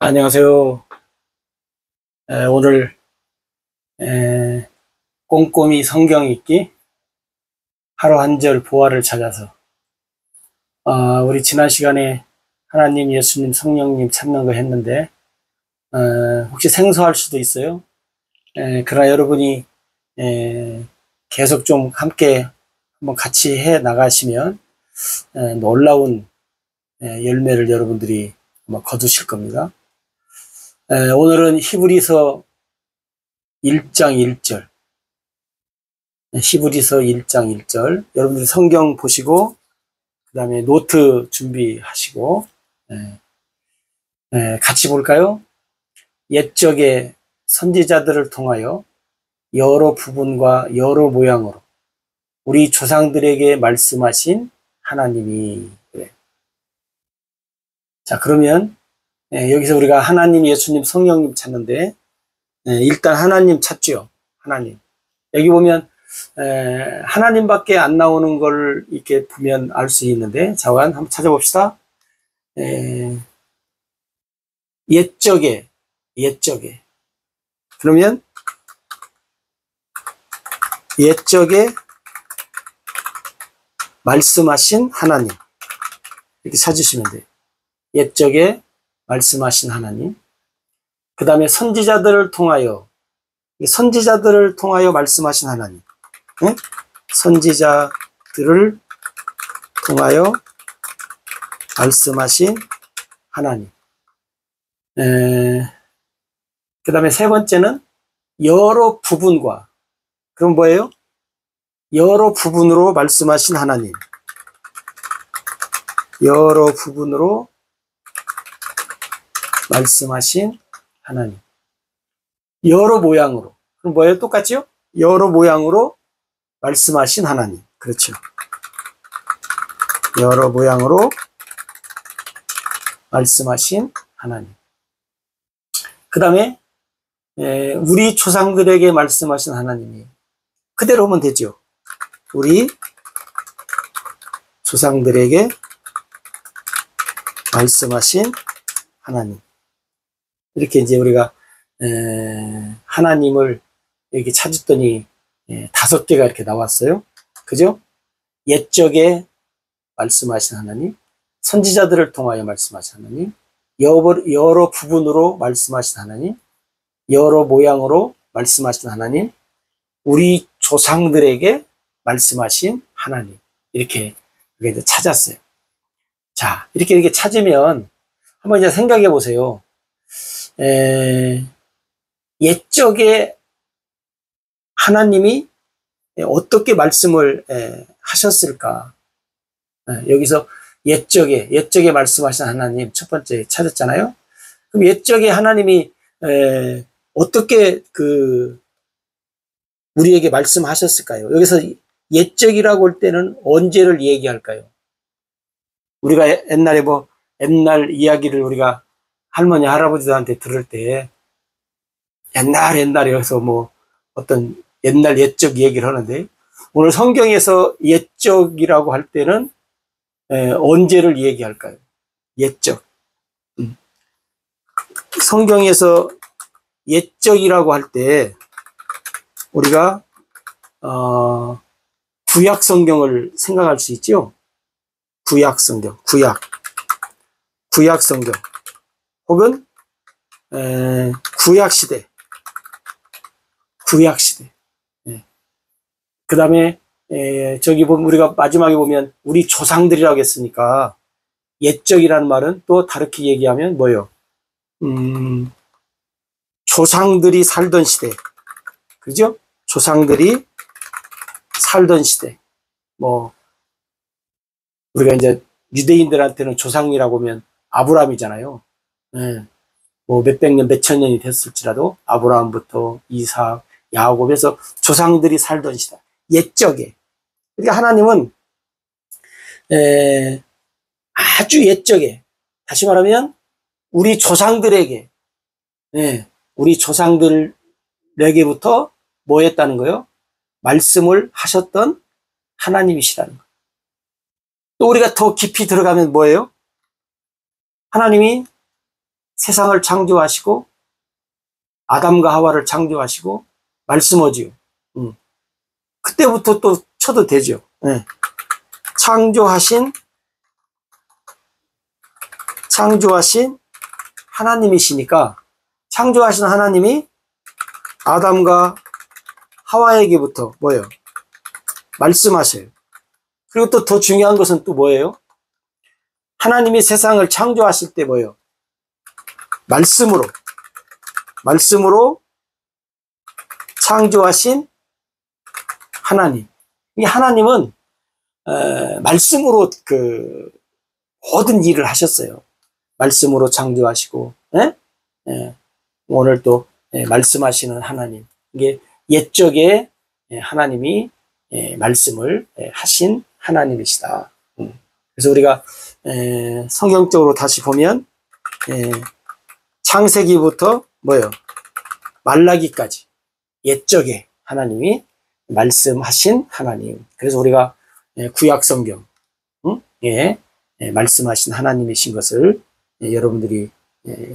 안녕하세요. 오늘 꼼꼼히 성경 읽기 하루 한 절 보화를 찾아서 우리 지난 시간에 하나님, 예수님, 성령님 찾는 거 했는데 혹시 생소할 수도 있어요. 그러나 여러분이 계속 좀 함께 한번 같이 해 나가시면 놀라운 열매를 여러분들이 아마 거두실 겁니다. 오늘은 히브리서 1장 1절, 히브리서 1장 1절. 여러분들 성경 보시고 그 다음에 노트 준비하시고 같이 볼까요? 옛적의 선지자들을 통하여 여러 부분과 여러 모양으로 우리 조상들에게 말씀하신 하나님이. 자, 그러면 여기서 우리가 하나님, 예수님, 성령님 찾는데 일단 하나님 찾죠. 하나님. 여기 보면 하나님밖에 안 나오는 걸 이렇게 보면 알 수 있는데, 자, 한번 찾아봅시다. 옛적에. 그러면 옛적에 말씀하신 하나님, 이렇게 찾으시면 돼요. 옛적에 말씀하신 하나님. 그 다음에 선지자들을 통하여 말씀하신 하나님. 네? 선지자들을 통하여 말씀하신 하나님. 그 다음에 세 번째는 여러 부분과, 그럼 뭐예요? 여러 부분으로 말씀하신 하나님. 여러 부분으로 말씀하신 하나님. 여러 모양으로. 그럼 뭐예요? 똑같죠? 여러 모양으로 말씀하신 하나님. 그렇죠. 여러 모양으로 말씀하신 하나님. 그 다음에 우리 조상들에게 말씀하신 하나님이 그대로 오면 되죠. 우리 조상들에게 말씀하신 하나님. 이렇게 이제 우리가 하나님을 이렇게 찾았더니 5개가 이렇게 나왔어요. 그죠? 옛적에 말씀하신 하나님, 선지자들을 통하여 말씀하신 하나님, 여러 부분으로 말씀하신 하나님, 여러 모양으로 말씀하신 하나님, 우리 조상들에게 말씀하신 하나님. 이렇게 이제 찾았어요. 자, 이렇게 찾으면 한번 이제 생각해 보세요. 옛적에 하나님이 어떻게 말씀을 하셨을까? 여기서 옛적에 말씀하신 하나님 첫 번째 찾았잖아요. 그럼 옛적에 하나님이 어떻게 우리에게 말씀하셨을까요? 여기서 옛적이라고 할 때는 언제를 얘기할까요? 우리가 옛날 이야기를 우리가 할머니, 할아버지들한테 들을 때 옛날에 해서 뭐 어떤 옛날 옛적 얘기를 하는데, 오늘 성경에서 옛적이라고 할 때는 언제를 얘기할까요? 옛적. 성경에서 옛적이라고 할 때 우리가 구약 성경을 생각할 수 있죠. 구약 성경 혹은 구약 시대. 그 다음에 저기 보면 우리가 마지막에 보면 우리 조상들이라고 했으니까 옛적이라는 말은 또 다르게 얘기하면 뭐예요? 조상들이 살던 시대. 그죠? 조상들이 살던 시대. 뭐 우리가 이제 유대인들한테는 조상이라고 하면 아브라함이잖아요. 뭐 몇백 년, 몇천 년이 됐을지라도 아브라함부터 이삭, 야곱에서 조상들이 살던 시대. 옛적에. 그러니까 하나님은 아주 옛적에, 다시 말하면 우리 조상들에게부터 뭐 했다는 거예요? 말씀을 하셨던 하나님이시라는 거예요. 또 우리가 더 깊이 들어가면 뭐예요? 하나님이 세상을 창조하시고 아담과 하와를 창조하시고 말씀하지요. 그때부터 또 쳐도 되죠. 네. 창조하신 하나님이시니까 창조하신 하나님이 아담과 하와에게부터 뭐예요? 말씀하셔요. 그리고 또 더 중요한 것은 또 뭐예요? 하나님이 세상을 창조하실 때 뭐예요? 말씀으로 창조하신 하나님. 이 하나님은 말씀으로 그 모든 일을 하셨어요. 말씀으로 창조하시고, 오늘 또 말씀하시는 하나님. 이게 옛적에 하나님이 말씀을 하신 하나님이시다. 그래서 우리가 성경적으로 다시 보면 창세기부터 뭐예요? 말라기까지 옛적에 하나님이 말씀하신 하나님. 그래서 우리가 구약 성경 말씀하신 하나님이신 것을 여러분들이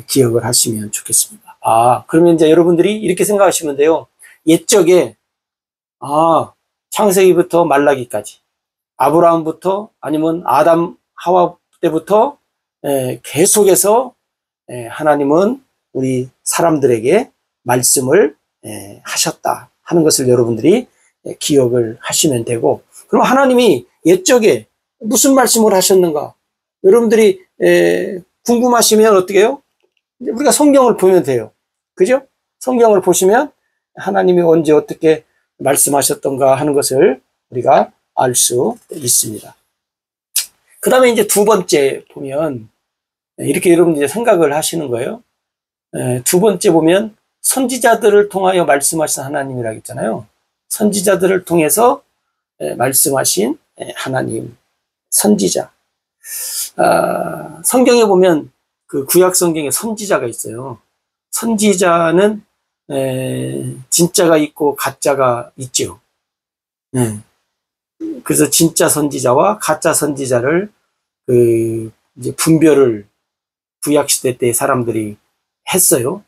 기억을 하시면 좋겠습니다. 그러면 이제 여러분들이 이렇게 생각하시면 돼요. 옛적에 창세기부터 말라기까지 아브라함부터 아니면 아담 하와 때부터 계속해서 하나님은 우리 사람들에게 말씀을 하셨다 하는 것을 여러분들이 기억을 하시면 되고, 그럼 하나님이 옛적에 무슨 말씀을 하셨는가 여러분들이 궁금하시면 어떻게 해요? 우리가 성경을 보면 돼요. 그죠? 성경을 보시면 하나님이 언제 어떻게 말씀하셨던가 하는 것을 우리가 알 수 있습니다. 그 다음에 이제 두 번째 보면 이렇게 여러분들이 생각을 하시는 거예요. 두 번째 보면 선지자들을 통하여 말씀하신 하나님이라고 했잖아요. 선지자들을 통해서 말씀하신 하나님, 선지자. 성경에 보면 그 구약 성경에 선지자가 있어요. 선지자는 진짜가 있고 가짜가 있죠. 그래서 진짜 선지자와 가짜 선지자를 이제 분별을 구약 시대 때 사람들이 했어요.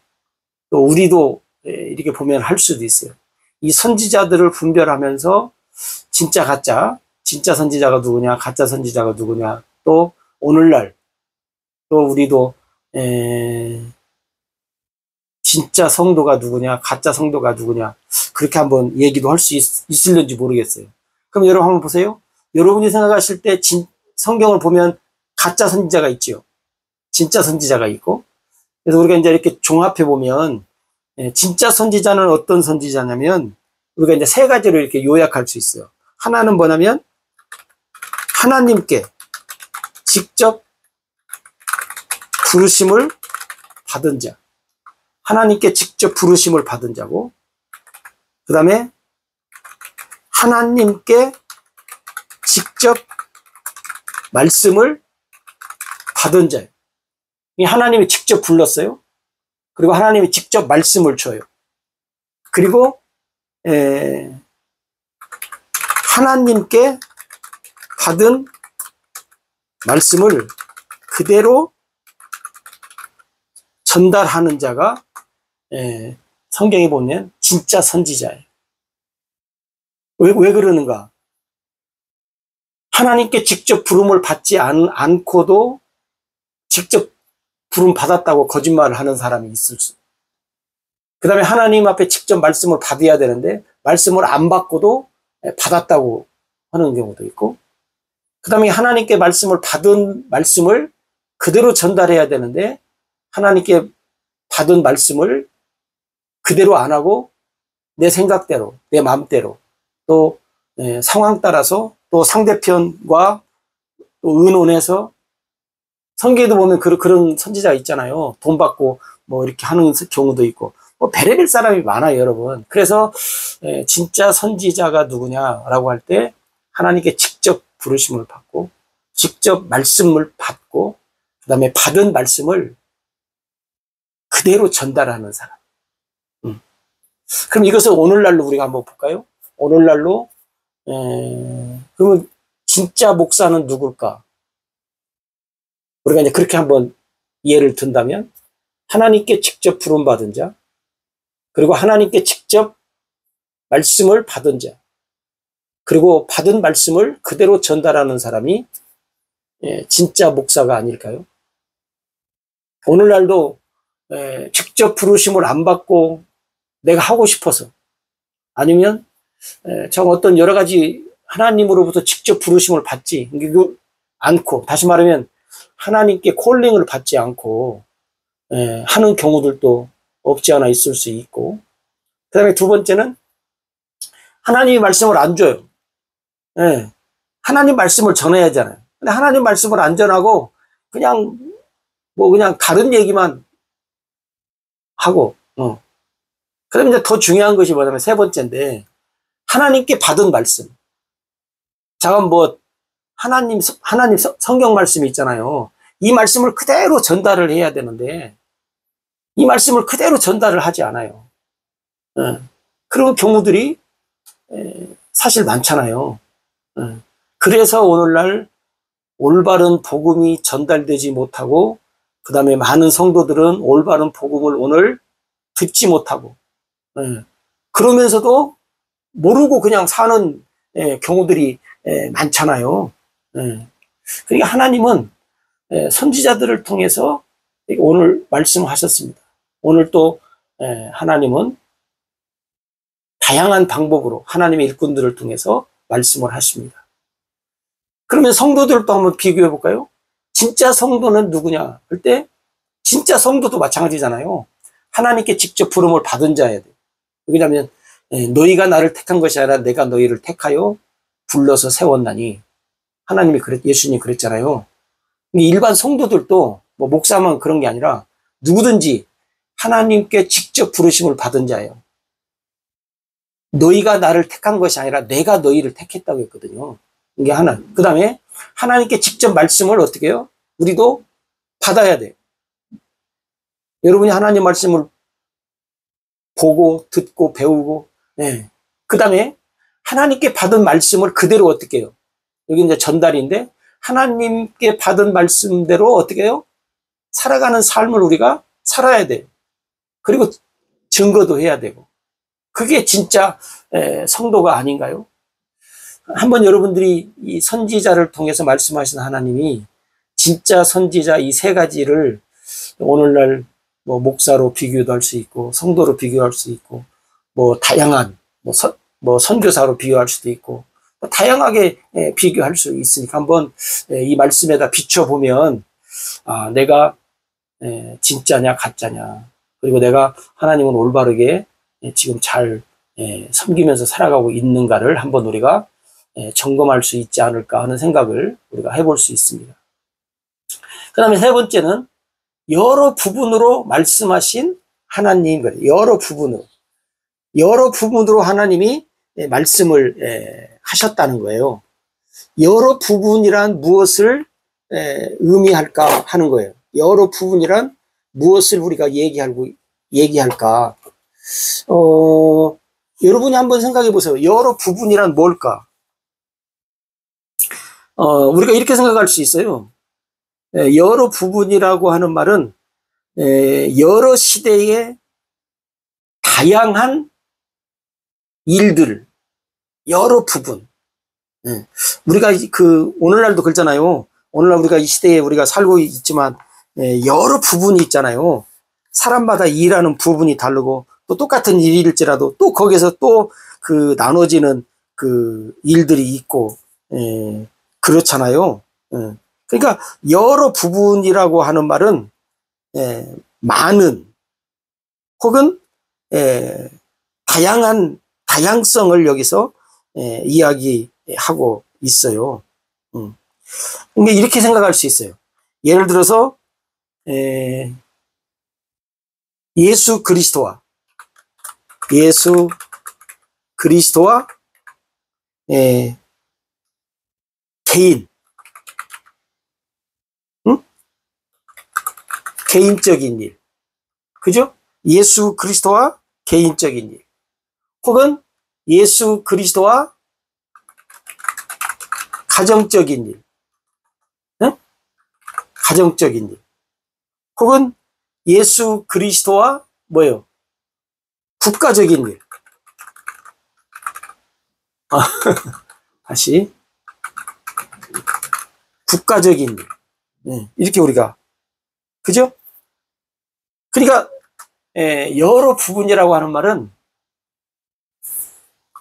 또 우리도 이렇게 보면 할 수도 있어요. 이 선지자들을 분별하면서 진짜 가짜, 진짜 선지자가 누구냐, 가짜 선지자가 누구냐, 또 오늘날 또 우리도 진짜 성도가 누구냐, 가짜 성도가 누구냐, 그렇게 한번 얘기도 할 수 있을는지 모르겠어요. 그럼 여러분 한번 보세요. 여러분이 생각하실 때 성경을 보면 가짜 선지자가 있죠. 진짜 선지자가 있고. 그래서 우리가 이제 이렇게 종합해 보면 진짜 선지자는 어떤 선지자냐면 우리가 이제 세 가지로 이렇게 요약할 수 있어요. 하나는 뭐냐면 하나님께 직접 부르심을 받은 자. 하나님께 직접 부르심을 받은 자고, 그 다음에 하나님께 직접 말씀을 받은 자예요. 하나님이 직접 불렀어요. 그리고 하나님이 직접 말씀을 줘요. 그리고 하나님께 받은 말씀을 그대로 전달하는 자가 성경에 보면 진짜 선지자예요. 왜 그러는가? 하나님께 직접 부름을 받지 않고도 직접 부름 받았다고 거짓말을 하는 사람이 있을 수. 그 다음에 하나님 앞에 직접 말씀을 받아야 되는데 말씀을 안 받고도 받았다고 하는 경우도 있고, 그 다음에 하나님께 말씀을 받은 말씀을 그대로 전달해야 되는데 하나님께 받은 말씀을 그대로 안 하고 내 생각대로, 내 마음대로, 또 상황 따라서 또 상대편과 또 의논해서, 성경에도 보면 그런 선지자가 있잖아요. 돈 받고 뭐 이렇게 하는 경우도 있고, 뭐 별의별 사람이 많아요, 여러분. 그래서 진짜 선지자가 누구냐라고 할 때 하나님께 직접 부르심을 받고 직접 말씀을 받고 그 다음에 받은 말씀을 그대로 전달하는 사람. 그럼 이것을 오늘날로 우리가 한번 볼까요? 오늘날로 그러면 진짜 목사는 누굴까? 우리가 이제 그렇게 한번 예를 든다면 하나님께 직접 부름받은 자, 그리고 하나님께 직접 말씀을 받은 자, 그리고 받은 말씀을 그대로 전달하는 사람이 진짜 목사가 아닐까요? 오늘날도 직접 부르심을 안 받고 내가 하고 싶어서, 아니면 정 어떤 여러 가지 하나님으로부터 직접 부르심을 받지 않고, 다시 말하면 하나님께 콜링을 받지 않고 하는 경우들도 없지 않아 있을 수 있고, 그 다음에 두 번째는 하나님이 말씀을 안 줘요. 하나님 말씀을 전해야 하잖아요. 근데 하나님 말씀을 안 전하고 그냥 그냥 다른 얘기만 하고, 그다음에 이제 더 중요한 것이 뭐냐면 세 번째인데, 하나님께 받은 말씀. 잠깐 하나님 성경 말씀이 있잖아요. 이 말씀을 그대로 전달을 해야 되는데, 이 말씀을 그대로 전달을 하지 않아요. 그런 경우들이 사실 많잖아요. 그래서 오늘날 올바른 복음이 전달되지 못하고, 그 다음에 많은 성도들은 올바른 복음을 오늘 듣지 못하고, 그러면서도 모르고 그냥 사는 경우들이 많잖아요. 그러니까 하나님은 선지자들을 통해서 오늘 말씀하셨습니다. 오늘 또 하나님은 다양한 방법으로 하나님의 일꾼들을 통해서 말씀을 하십니다. 그러면 성도들도 한번 비교해 볼까요? 진짜 성도는 누구냐 할 때, 진짜 성도도 마찬가지잖아요. 하나님께 직접 부름을 받은 자야 돼. 왜냐하면 너희가 나를 택한 것이 아니라 내가 너희를 택하여 불러서 세웠나니, 하나님이 예수님이 그랬잖아요. 일반 성도들도 목사만 그런 게 아니라 누구든지 하나님께 직접 부르심을 받은 자예요. 너희가 나를 택한 것이 아니라 내가 너희를 택했다고 했거든요. 이게 하나. 그 다음에 하나님께 직접 말씀을 어떻게 해요? 우리도 받아야 돼요. 여러분이 하나님 말씀을 보고 듣고 배우고, 그 다음에 하나님께 받은 말씀을 그대로 어떻게 해요? 여기 이제 전달인데, 하나님께 받은 말씀대로 어떻게 해요? 살아가는 삶을 우리가 살아야 돼요. 그리고 증거도 해야 되고. 그게 진짜 성도가 아닌가요? 한번 여러분들이 이 선지자를 통해서 말씀하신 하나님이 진짜 선지자 이 세 가지를 오늘날 목사로 비교도 할 수 있고, 성도로 비교할 수 있고, 다양한 선교사로 비교할 수도 있고, 다양하게 비교할 수 있으니까 한번 이 말씀에다 비춰보면, 내가 진짜냐 가짜냐, 그리고 내가 하나님은 올바르게 지금 잘 섬기면서 살아가고 있는가를 한번 우리가 점검할 수 있지 않을까 하는 생각을 우리가 해볼 수 있습니다. 그 다음에 세 번째는 여러 부분으로 말씀하신 하나님, 여러 부분으로 하나님이 말씀을 하셨다는 거예요. 여러 부분이란 무엇을 의미할까 하는 거예요. 여러 부분이란 무엇을 우리가 얘기할까? 여러분이 한번 생각해 보세요. 여러 부분이란 뭘까? 우리가 이렇게 생각할 수 있어요. 여러 부분이라고 하는 말은 여러 시대의 다양한 일들, 여러 부분. 우리가 오늘날도 그렇잖아요. 오늘날 우리가 이 시대에 우리가 살고 있지만 여러 부분이 있잖아요. 사람마다 일하는 부분이 다르고, 또 똑같은 일일지라도 또 거기서 또 나눠지는 일들이 있고, 그렇잖아요. 그러니까 여러 부분이라고 하는 말은 많은, 혹은 다양성을 여기서 이야기하고 있어요. 그러니까 이렇게 생각할 수 있어요. 예를 들어서 예수 그리스도와 개인, 개인적인 일, 그죠? 예수 그리스도와 개인적인 일, 혹은 예수 그리스도와 가정적인 일, 가정적인 일, 혹은 예수 그리스도와 뭐예요? 국가적인 일. 다시. 국가적인 일. 이렇게 우리가. 그죠? 그러니까, 여러 부분이라고 하는 말은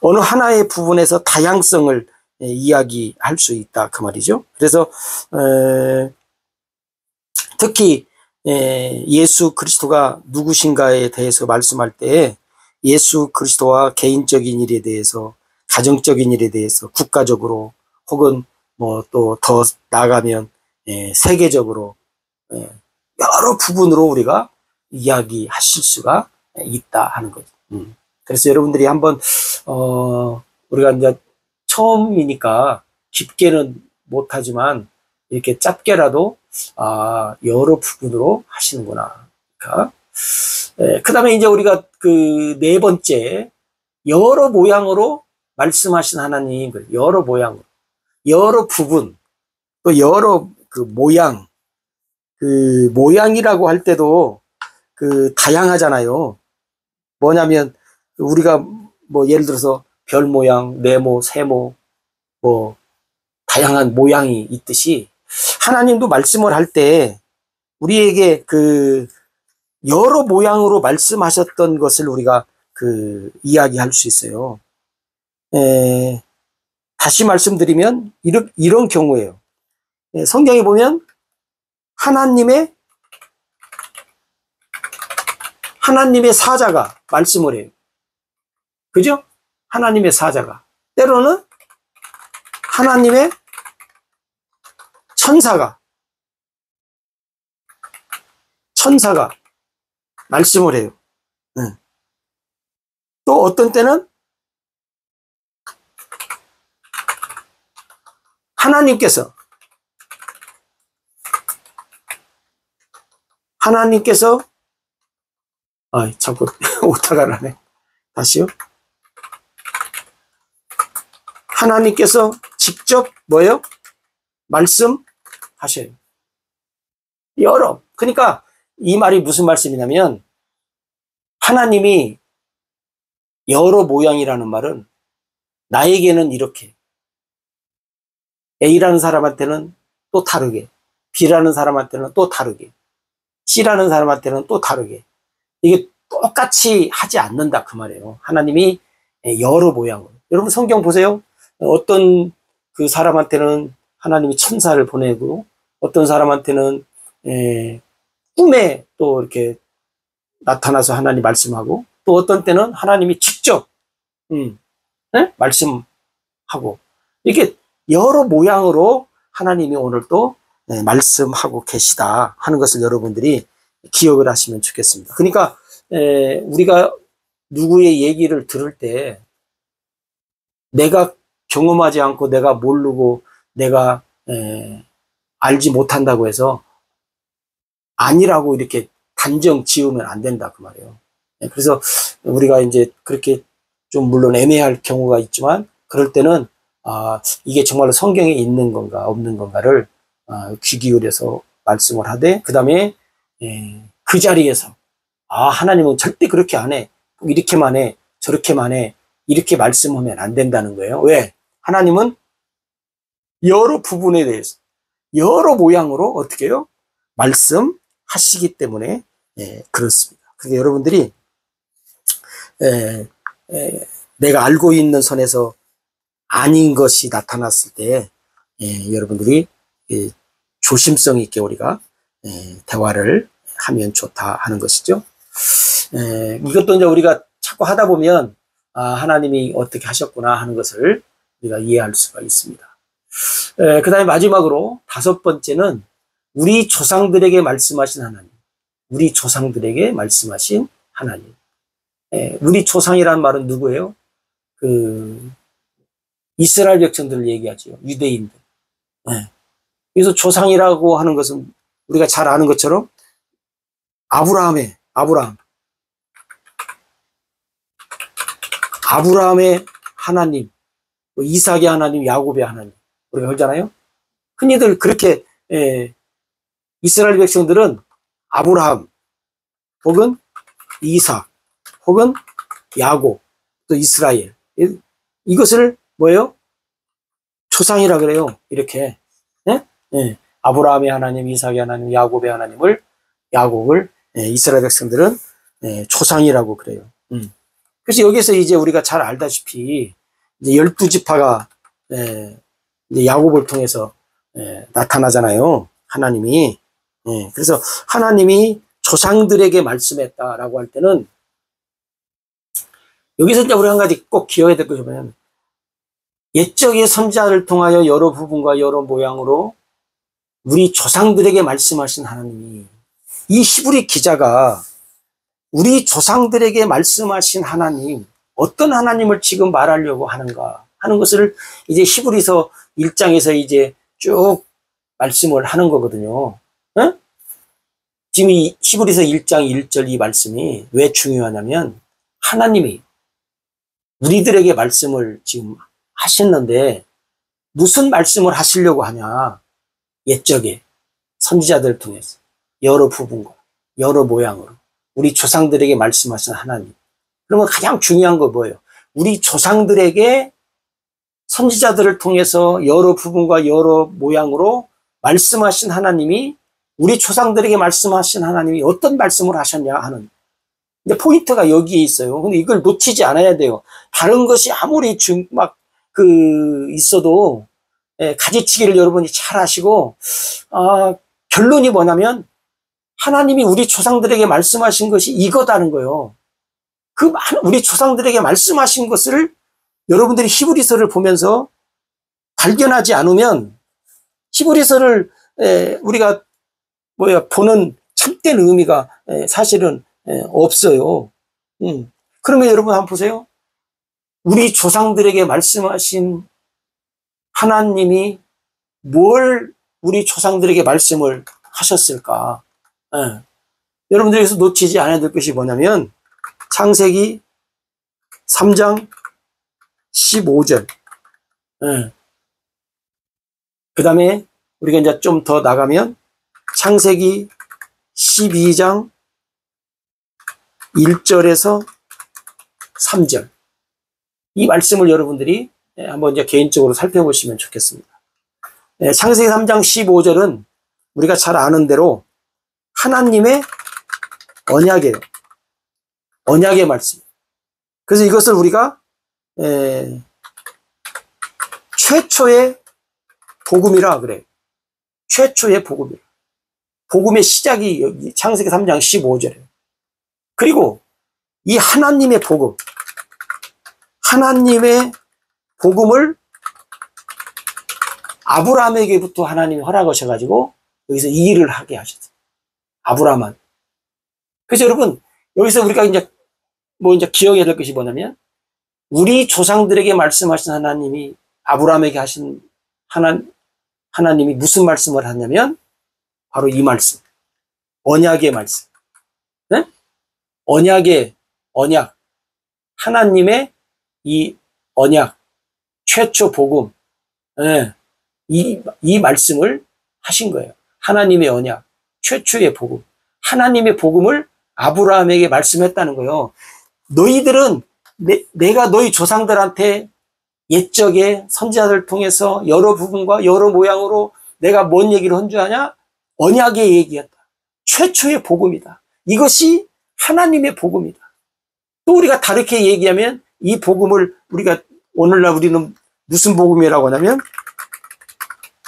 어느 하나의 부분에서 다양성을 이야기할 수 있다. 그 말이죠. 그래서, 특히, 예수 그리스도가 누구신가에 대해서 말씀할 때 예수 그리스도와 개인적인 일에 대해서, 가정적인 일에 대해서, 국가적으로, 혹은 뭐 또 더 나아가면 세계적으로 여러 부분으로 우리가 이야기하실 수가 있다 하는 거죠. 그래서 여러분들이 한번 우리가 이제 처음이니까 깊게는 못하지만 이렇게 짧게라도 여러 부분으로 하시는구나. 그러니까 그다음에 이제 우리가 그 네 번째, 여러 모양으로 말씀하신 하나님, 여러 모양으로, 여러 부분, 또 여러 그 모양, 그 모양이라고 할 때도 그 다양하잖아요. 뭐냐면 우리가 뭐 예를 들어서 별 모양, 네모, 세모, 뭐 다양한 모양이 있듯이 하나님도 말씀을 할 때 우리에게 그 여러 모양으로 말씀하셨던 것을 우리가 그 이야기할 수 있어요. 다시 말씀드리면 이런 경우예요. 성경에 보면 하나님의 사자가 말씀을 해요. 그죠? 하나님의 사자가. 때로는 하나님의 천사가 말씀을 해요. 또 어떤 때는 하나님께서 자꾸 오타가 나네. 다시요. 하나님께서 직접 뭐예요? 말씀하셔요. 여러. 그러니까 이 말이 무슨 말씀이냐면 하나님이 여러 모양이라는 말은 나에게는 이렇게, A라는 사람한테는 또 다르게, B라는 사람한테는 또 다르게, C라는 사람한테는 또 다르게, 이게 똑같이 하지 않는다 그 말이에요. 하나님이 여러 모양으로. 여러분 성경 보세요. 어떤 그 사람한테는 하나님이 천사를 보내고, 어떤 사람한테는 꿈에 또 이렇게 나타나서 하나님 말씀하고, 또 어떤 때는 하나님이 직접 말씀하고, 이렇게 여러 모양으로 하나님이 오늘 또 말씀하고 계시다 하는 것을 여러분들이 기억을 하시면 좋겠습니다. 그러니까 우리가 누구의 얘기를 들을 때 내가 경험하지 않고 내가 모르고 내가 알지 못한다고 해서 아니라고 이렇게 단정 지으면 안 된다 그 말이에요. 그래서 우리가 이제 그렇게 좀 물론 애매할 경우가 있지만 그럴 때는 이게 정말로 성경에 있는 건가 없는 건가를 귀 기울여서 말씀을 하되, 그 다음에 그 자리에서 하나님은 절대 그렇게 안 해, 이렇게만 해, 저렇게만 해, 이렇게 말씀하면 안 된다는 거예요. 왜? 하나님은 여러 부분에 대해서 여러 모양으로 어떻게 해요? 말씀하시기 때문에 그렇습니다. 그러니까 여러분들이 내가 알고 있는 선에서 아닌 것이 나타났을 때 여러분들이 조심성 있게 우리가 대화를 하면 좋다 하는 것이죠. 이것도 이제 우리가 자꾸 하다 보면 하나님이 어떻게 하셨구나 하는 것을 우리가 이해할 수가 있습니다. 그 다음에 마지막으로 다섯 번째는 우리 조상들에게 말씀하신 하나님. 우리 조상들에게 말씀하신 하나님. 우리 조상이라는 말은 누구예요? 이스라엘 백성들을 얘기하죠. 유대인들. 그래서 조상이라고 하는 것은 우리가 잘 아는 것처럼 아브라함의 하나님, 이삭의 하나님, 야곱의 하나님 우리가 그러잖아요. 흔히들 그렇게 이스라엘 백성들은 아브라함, 혹은 이삭, 혹은 야곱, 또 이스라엘. 이것을 뭐예요? 조상이라 그래요. 이렇게. 예? 예. 아브라함의 하나님, 이삭의 하나님, 야곱의 하나님을, 야곱을, 이스라엘 백성들은 조상이라고 그래요. 그래서 여기서 이제 우리가 잘 알다시피 이제 12지파가 이제 야곱을 통해서 나타나잖아요. 하나님이. 그래서 하나님이 조상들에게 말씀했다라고 할 때는 여기서 이제 우리 한 가지 꼭 기억해야 될 것이 뭐냐면 옛적의 선지자를 통하여 여러 부분과 여러 모양으로 우리 조상들에게 말씀하신 하나님이, 이 히브리 기자가 우리 조상들에게 말씀하신 하나님, 어떤 하나님을 지금 말하려고 하는가 하는 것을 이제 히브리서 1장에서 이제 쭉 말씀을 하는 거거든요. 응? 지금 이 히브리서 1장 1절 이 말씀이 왜 중요하냐면 하나님이 우리들에게 말씀을 지금 하셨는데 무슨 말씀을 하시려고 하냐? 옛적에 선지자들 통해서 여러 부분과 여러 모양으로 우리 조상들에게 말씀하신 하나님. 그러면 가장 중요한 거 뭐예요? 우리 조상들에게 선지자들을 통해서 여러 부분과 여러 모양으로 말씀하신 하나님이, 우리 조상들에게 말씀하신 하나님이 어떤 말씀을 하셨냐 하는, 근데 포인트가 여기에 있어요. 근데 이걸 놓치지 않아야 돼요. 다른 것이 아무리 있어도 가지치기를 여러분이 잘 하시고, 결론이 뭐냐면 하나님이 우리 조상들에게 말씀하신 것이 이거다는 거예요. 우리 조상들에게 말씀하신 것을 여러분들이 히브리서를 보면서 발견하지 않으면 히브리서를 우리가 보는 참된 의미가 사실은 없어요. 그러면 여러분 한번 보세요. 우리 조상들에게 말씀하신 하나님이 뭘 우리 조상들에게 말씀을 하셨을까? 여러분들에게서 놓치지 않아야 될 것이 뭐냐면 창세기 3장 15절. 그 다음에 우리가 이제 좀 더 나가면 창세기 12장 1절에서 3절. 이 말씀을 여러분들이 한번 이제 개인적으로 살펴보시면 좋겠습니다. 창세기 3장 15절은 우리가 잘 아는 대로 하나님의 언약이에요. 언약의 말씀. 그래서 이것을 우리가 최초의 복음이라 그래요. 최초의 복음이에요. 복음의 시작이 여기 창세기 3장 15절이에요. 그리고 이 하나님의 복음, 하나님의 복음을 아브라함에게부터 하나님이 허락하셔가지고 여기서 이 일을 하게 하셨어요. 아브라함은. 그래서 여러분, 여기서 우리가 이제 기억해야 될 것이 뭐냐면, 우리 조상들에게 말씀하신 하나님이 아브라함에게 하신 하나님이 무슨 말씀을 하냐면, 바로 이 말씀. 언약의 말씀. 네? 언약. 하나님의 이 언약, 최초 복음. 네. 이 말씀을 하신 거예요. 하나님의 언약, 최초의 복음. 하나님의 복음을 아브라함에게 말씀했다는 거예요. 너희들은 내가 너희 조상들한테 옛적에 선지자들 통해서 여러 부분과 여러 모양으로 내가 뭔 얘기를 한 줄 아냐? 언약의 얘기였다. 최초의 복음이다. 이것이 하나님의 복음이다. 또 우리가 다르게 얘기하면 이 복음을 우리가 오늘날 우리는 무슨 복음이라고 하냐면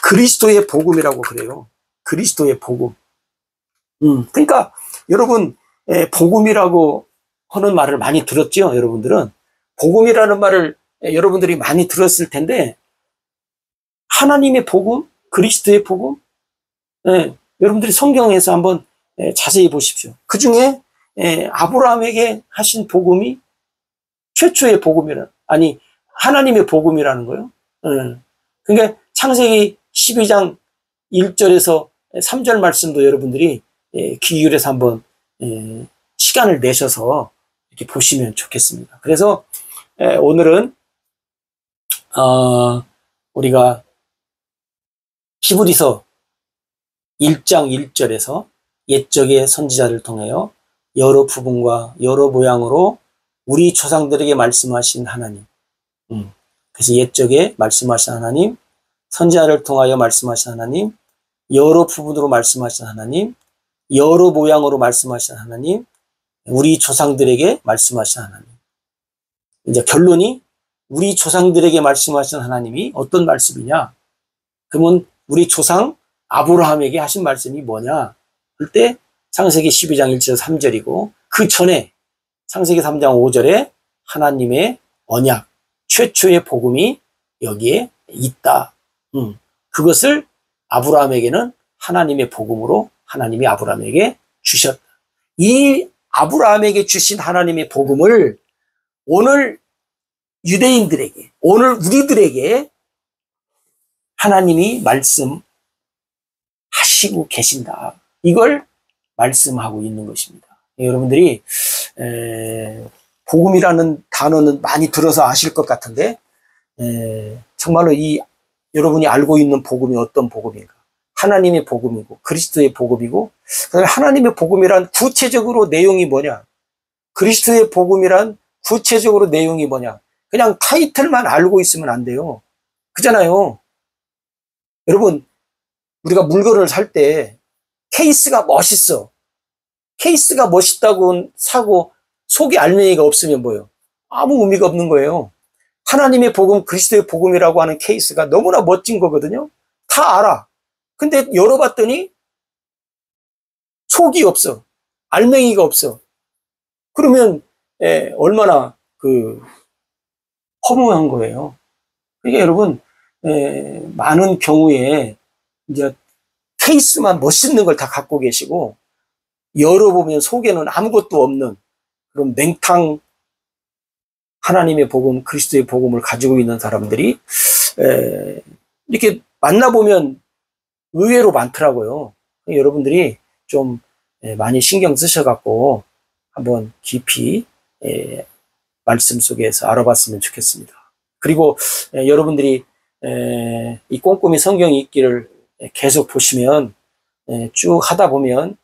그리스도의 복음이라고 그래요. 그리스도의 복음. 그러니까 여러분 복음이라고 하는 말을 많이 들었죠. 여러분들은 복음이라는 말을 여러분들이 많이 들었을 텐데 하나님의 복음, 그리스도의 복음, 여러분들이 성경에서 한번 자세히 보십시오. 그 중에 아브라함에게 하신 복음이 최초의 하나님의 복음이라는 거예요. 그러니까 창세기 12장 1절에서 3절 말씀도 여러분들이 귀 기울여서 한번 시간을 내셔서 이렇게 보시면 좋겠습니다. 그래서 오늘은 우리가 히브리서 1장 1절에서 옛적의 선지자를 통하여 여러 부분과 여러 모양으로 우리 조상들에게 말씀하신 하나님. 그래서 옛적에 말씀하신 하나님, 선지자를 통하여 말씀하신 하나님, 여러 부분으로 말씀하신 하나님, 여러 모양으로 말씀하신 하나님, 우리 조상들에게 말씀하신 하나님. 이제 결론이 우리 조상들에게 말씀하신 하나님이 어떤 말씀이냐? 그러면 우리 조상 아브라함에게 하신 말씀이 뭐냐? 그때 창세기 12장 1절 3절이고 그 전에 창세기 3장 5절에 하나님의 언약, 최초의 복음이 여기에 있다. 그것을 아브라함에게는 하나님의 복음으로 하나님이 아브라함에게 주셨다. 이 아브라함에게 주신 하나님의 복음을 오늘 유대인들에게, 오늘 우리들에게 하나님이 말씀하시고 계신다. 이걸 말씀하고 있는 것입니다. 여러분들이 복음이라는 단어는 많이 들어서 아실 것 같은데 정말로 여러분이 알고 있는 복음이 어떤 복음인가? 하나님의 복음이고 그리스도의 복음이고, 그다음에 하나님의 복음이란 구체적으로 내용이 뭐냐? 그리스도의 복음이란 구체적으로 내용이 뭐냐? 그냥 타이틀만 알고 있으면 안 돼요. 그잖아요. 여러분, 우리가 물건을 살 때 케이스가 멋있어. 케이스가 멋있다고 사고 속에 알맹이가 없으면 뭐예요? 아무 의미가 없는 거예요. 하나님의 복음, 그리스도의 복음이라고 하는 케이스가 너무나 멋진 거거든요. 다 알아. 근데 열어봤더니 속이 없어. 알맹이가 없어. 그러면 얼마나 허무한 거예요. 그러니까 여러분, 많은 경우에 이제 케이스만 멋있는 걸 다 갖고 계시고 열어보면 속에는 아무것도 없는 그런 맹탕 하나님의 복음, 그리스도의 복음을 가지고 있는 사람들이 이렇게 만나보면 의외로 많더라고요. 여러분들이 좀 많이 신경 쓰셔갖고 한번 깊이 말씀 속에서 알아봤으면 좋겠습니다. 그리고 여러분들이 이 꼼꼼히 성경 읽기를 계속 보시면 쭉 하다 보면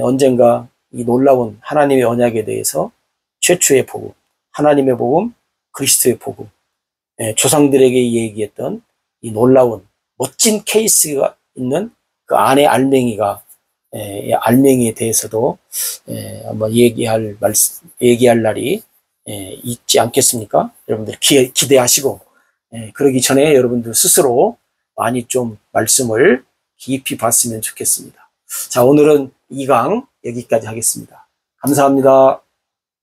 언젠가 이 놀라운 하나님의 언약에 대해서 최초의 복음, 하나님의 복음, 그리스도의 복음, 조상들에게 얘기했던 이 놀라운 멋진 케이스가 있는 그 안에 알맹이에 대해서도 한번 얘기할 날이 있지 않겠습니까? 여러분들 기대하시고, 그러기 전에 여러분들 스스로 많이 좀 말씀을 깊이 봤으면 좋겠습니다. 자, 오늘은 2강 여기까지 하겠습니다. 감사합니다.